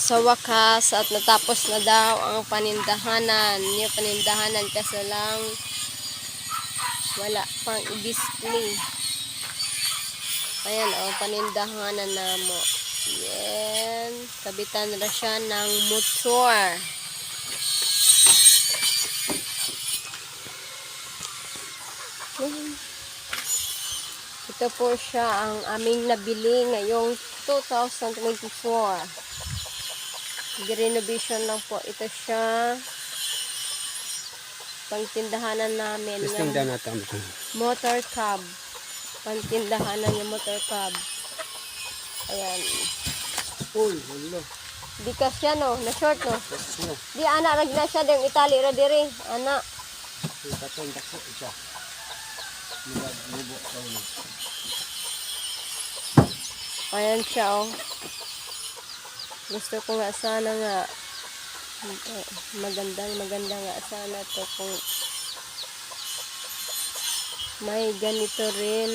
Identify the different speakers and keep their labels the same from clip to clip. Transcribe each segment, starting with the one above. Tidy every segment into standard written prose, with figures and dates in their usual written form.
Speaker 1: Sa wakas at natapos na daw ang panindahanan. Yung panindahanan kasi lang wala pang i-display. Ayan o, panindahanan na mo. Yan. Kabitan na siya ng motor. Ito po siya ang aming nabili ngayong 2024. Renovation lang po. Ito siya. Pangtindahanan namin.
Speaker 2: Listing down natin.
Speaker 1: Motor cab. Pangtindahanan yung motor cab. Ayan.
Speaker 2: Uy, wala.
Speaker 1: Di ka siya no. Na short no. Di anak rag na siya. Yung itali ra diri. Anak.
Speaker 2: Itatondak po siya.
Speaker 1: Ayan siya oh. Gusto ko nga sana nga maganda nga sana to kung may ganito rin.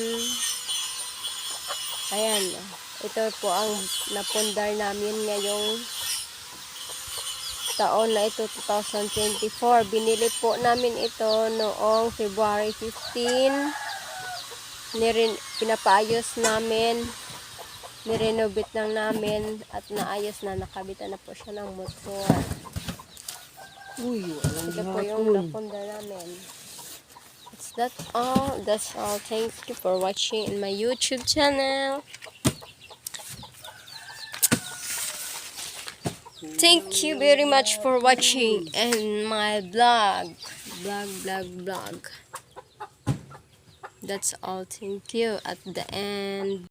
Speaker 1: Ayan, ito po ang napundar namin ngayong taon na ito, 2024. Binili po namin ito noong February 15. Pinapaayos namin, nirenovate lang namin at naayos na, nakabitan na po siya ng motor.
Speaker 2: Uy,
Speaker 1: Ito po yung napundar namin. That's all. Thank you for watching in my YouTube channel. Thank you very much for watching in my vlog. That's all. Thank you at the end.